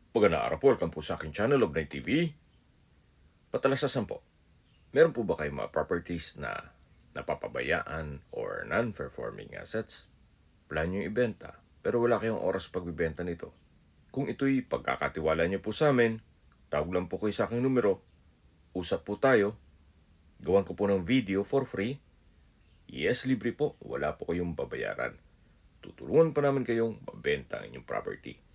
Magandang araw po, welcome po sa aking channel, Love9 TV. Patalasasan po, meron po ba kayong mga properties na napapabayaan or non-performing assets? Plan nyo ibenta, pero wala kayong oras pagbibenta nito. Kung ito'y pagkakatiwala nyo po sa amin, tawag lang po kayo sa aking numero, usap po tayo, gawan ko po ng video for free. Yes, libre po, wala po kayong babayaran. Tutulungan pa namin kayong mabenta ang inyong property.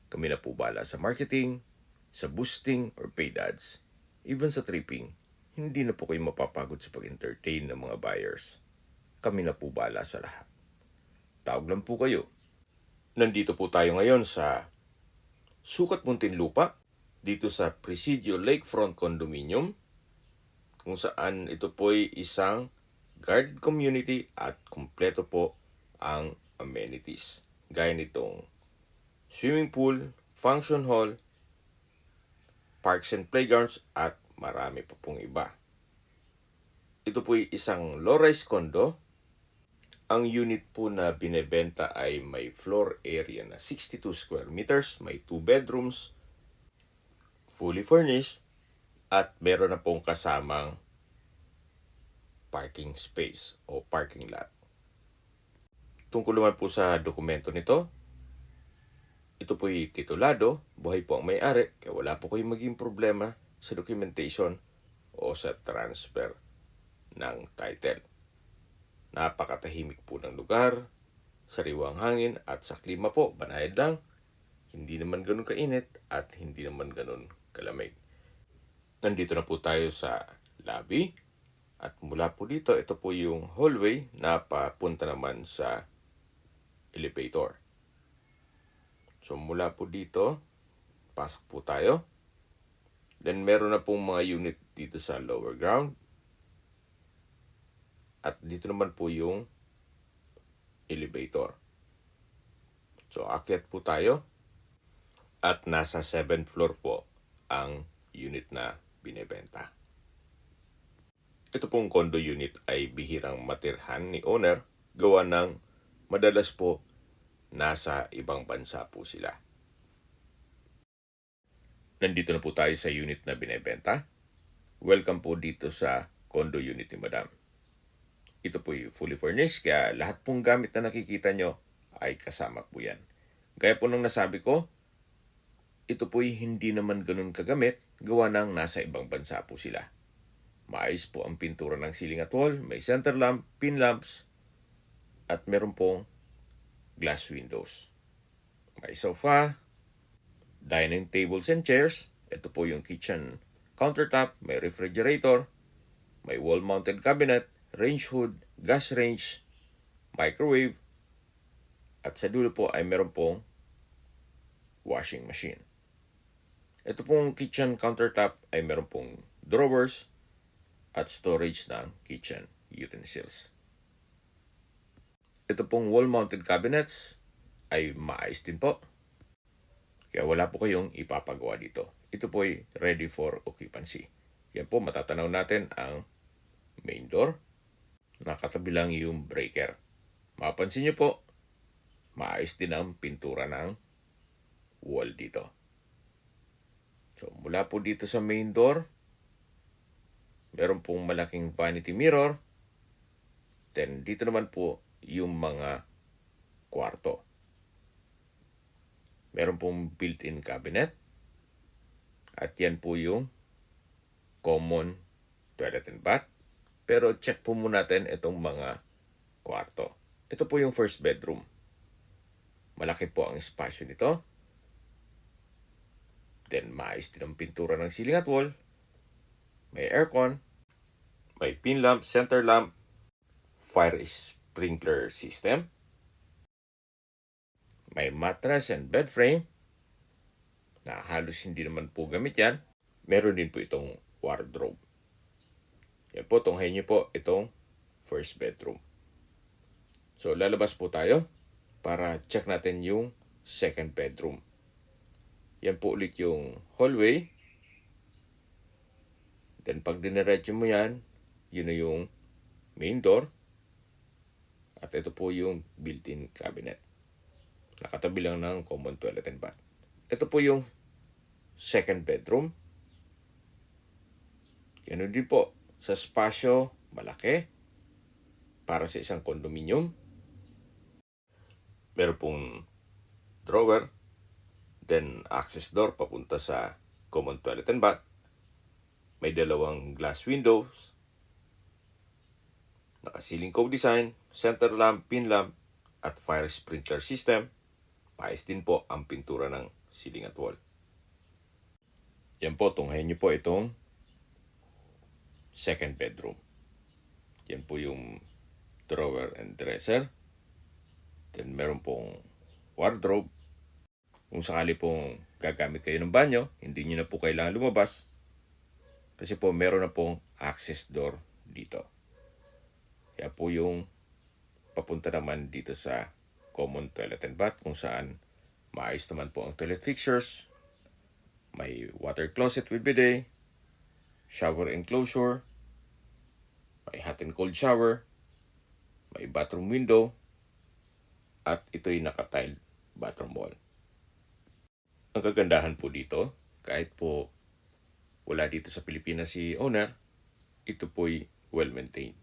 Kami na po bala sa marketing, sa boosting or paid ads, even sa tripping. Hindi na po kayo mapapagod sa pag-entertain ng mga buyers. Kami na po bala sa lahat. Tawag lang po kayo. Nandito po tayo ngayon sa Sukat Muntinlupa, dito sa Presidio Lakefront Condominium, kung saan ito po'y isang guard community at kumpleto po ang amenities. Gaya nitong swimming pool, function hall, parks and playgrounds, at marami pa pong iba. Ito po'y isang low-rise condo. Ang unit po na binebenta ay may floor area na 62 square meters, may 2 bedrooms, fully furnished, at meron na pong kasamang parking space o parking lot. Tungkol naman po sa dokumento nito, ito po'y titulado, buhay po ang may-ari, kaya wala po kayong maging problema sa documentation o sa transfer ng title. Napakatahimik po ng lugar, sariwang hangin at sa klima po, banayad lang. Hindi naman ganun kainit at hindi naman ganun kalamig. Nandito na po tayo sa lobby at mula po dito, ito po yung hallway na papunta naman sa elevator. So mula po dito, pasok po tayo. Then meron na pong mga unit dito sa lower ground. At dito naman po yung elevator. So akyat po tayo. At nasa 7th floor po ang unit na binebenta. Ito pong condo unit ay bihirang matirhan ni owner. Gawa ng madalas po nasa ibang bansa po sila. Nandito na po tayo sa unit na binebenta. Welcome po dito sa condo unit ni Madam. Ito po yung fully furnished, kaya lahat pong gamit na nakikita nyo ay kasama po yan. Gaya po nung nasabi ko, ito po hindi naman ganun kagamit, gawa ng nasa ibang bansa po sila. Maayos po ang pintura ng ceiling at wall, may center lamp, pin lamps, at meron pong glass windows. May sofa, dining tables and chairs. Ito po yung kitchen countertop, may refrigerator, may wall-mounted cabinet, range hood, gas range, microwave, at sa dulo po ay meron pong washing machine. Ito pong kitchen countertop ay meron pong drawers at storage ng kitchen utensils. Ito pong wall-mounted cabinets ay maayos din po. Kaya wala po kayong ipapagawa dito. Ito po ay ready for occupancy. Yan po, matatanaw natin ang main door. Nakatabi lang yung breaker. Mapansin nyo po, maayos din ang pintura ng wall dito. So, mula po dito sa main door, meron pong malaking vanity mirror. Then, dito naman po yung mga kwarto. Meron pong built-in cabinet. At yan po yung common toilet and bath. Pero check po muna natin itong mga kwarto. Ito po yung first bedroom. Malaki po ang espasyo nito. Then, maayos din ang pintura ng ceiling at wall. May aircon. May pin lamp, center lamp, fire sprinkler system. May mattress and bed frame na halos hindi naman po gamit yan. Meron din po itong wardrobe. Yan po, tunghayin niyo po itong first bedroom. So, lalabas po tayo para check natin yung second bedroom. Yan po ulit yung hallway. Then, pag diniretso mo yan, yun na yung main door. At ito po yung built-in cabinet. Nakatabi lang ng common toilet and bath. Ito po yung second bedroom. Ganun din po sa spasyo, malaki para sa isang condominium. Meron pong drawer, then access door papunta sa common toilet and bath. May dalawang glass windows, naka-ceiling cove design, center lamp, pin lamp, at fire sprinkler system. Paayos din po ang pintura ng ceiling at wall. Yan po, tunghayin niyo po itong second bedroom. Yan po yung drawer and dresser. Then meron pong wardrobe. Kung sakali pong gagamit kayo ng banyo, hindi nyo na po kailangan lumabas. Kasi po meron na pong access door dito. Kaya po yung papunta naman dito sa common toilet and bath kung saan maayos naman po ang toilet fixtures. May water closet with bidet, shower enclosure, may hot and cold shower, may bathroom window, at ito'y naka-tiled bathroom wall. Ang kagandahan po dito, kahit po wala dito sa Pilipinas si owner, ito po'y well-maintained.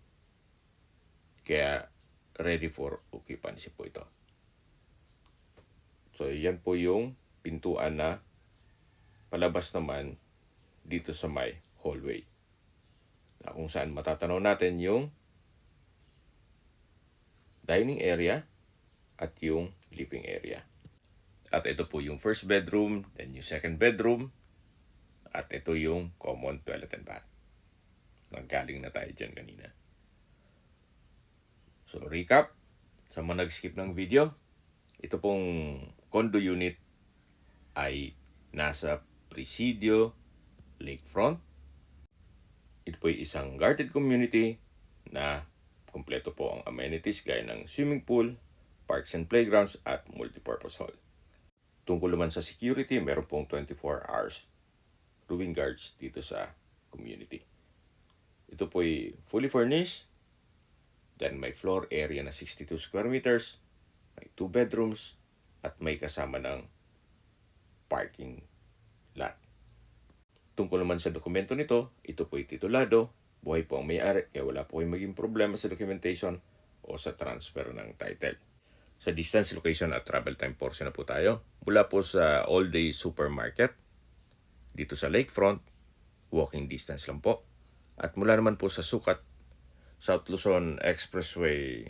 Kaya ready for occupancy po ito. So, yan po yung pintuan na palabas naman dito sa may hallway. Na kung saan matatanaw natin yung dining area at yung living area. At ito po yung first bedroom, then yung second bedroom, at ito yung common toilet and bath. Nanggaling na tayo dyan kanina. So, recap. Sa mga nag-skip ng video, ito pong condo unit ay nasa Presidio Lakefront. Ito po ay isang guarded community na kumpleto po ang amenities gaya ng swimming pool, parks and playgrounds, at multipurpose hall. Tungkol naman sa security, meron pong 24 hours rooming guards dito sa community. Ito po ay fully furnished. Then may floor area na 62 square meters, may 2 bedrooms, at may kasama ng parking lot. Tungkol naman sa dokumento nito, ito po ay titulado, buhay po ang may-ari, kaya wala po kayong maging problema sa documentation o sa transfer ng title. Sa distance, location at travel time portion na po tayo. Mula po sa All Day Supermarket, dito sa Lakefront, walking distance lang po. At mula naman po sa Sukat, South Luzon Expressway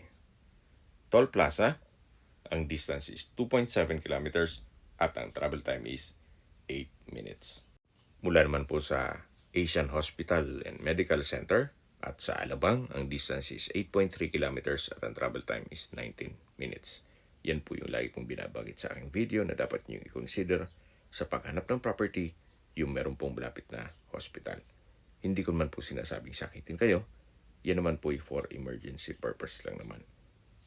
Toll Plaza, ang distance is 2.7 kilometers at ang travel time is 8 minutes. Mula naman po sa Asian Hospital and Medical Center at sa Alabang, ang distance is 8.3 kilometers at ang travel time is 19 minutes. Yan po yung lagi kong binabagit sa aking video na dapat nyo i-consider sa paghanap ng property, yung meron pong malapit na hospital. Hindi ko naman po sinasabing sakitin kayo. Yan naman po for emergency purpose lang naman.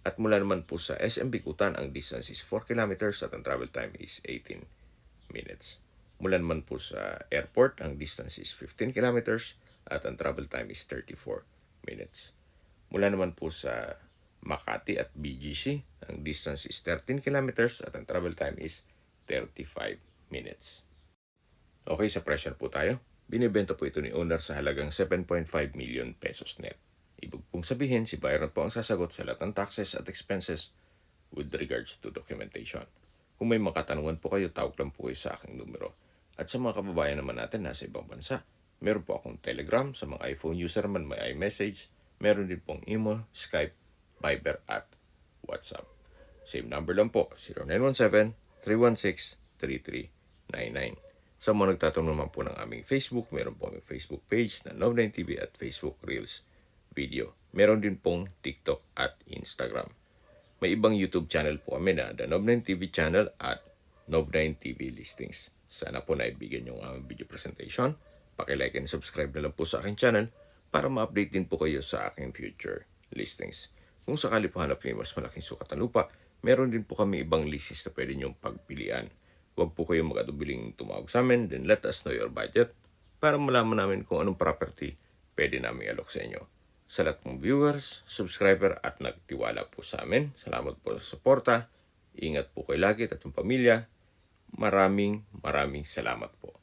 At mula naman po sa SM Bikutan, ang distance is 4 kilometers at ang travel time is 18 minutes. Mula naman po sa airport, ang distance is 15 kilometers at ang travel time is 34 minutes. Mula naman po sa Makati at BGC, ang distance is 13 kilometers at ang travel time is 35 minutes. Okay, sa presyo po tayo. Binibenta po ito ni owner sa halagang 7.5 million pesos net. Ibig pong sabihin, si buyer po ang sasagot sa lahat ng taxes at expenses with regards to documentation. Kung may makatanungan po kayo, tawag lang po kayo sa aking numero. At sa mga kababayan naman natin nasa ibang bansa, meron po akong Telegram. Sa mga iPhone user man, may iMessage. Meron din pong Imo, Skype, Viber at WhatsApp. Same number lang po, 0917-316-3399. Sa mga nagtatanong naman po ng aming Facebook, meron po aming Facebook page na Nov9TV at Facebook Reels video. Meron din pong TikTok at Instagram. May ibang YouTube channel po kami na The Nov9TV channel at Nov9TV Listings. Sana po naibigyan nyo ang aming video presentation. Paki-like and subscribe na lang po sa aking channel para ma-update din po kayo sa aking future listings. Kung sakali po hanap niyo mas malaking sukat ng lupa, meron din po kami ibang listings na pwede nyong pagpilian. Huwag po kayong mag-atubiling tumawag sa amin, then let us know your budget para malaman namin kung anong property pwede namin alok sa inyo. Sa lahat ng viewers, subscriber at nagtiwala po sa amin, salamat po sa suporta. Ingat po kayo lagi at yung pamilya. Maraming salamat po.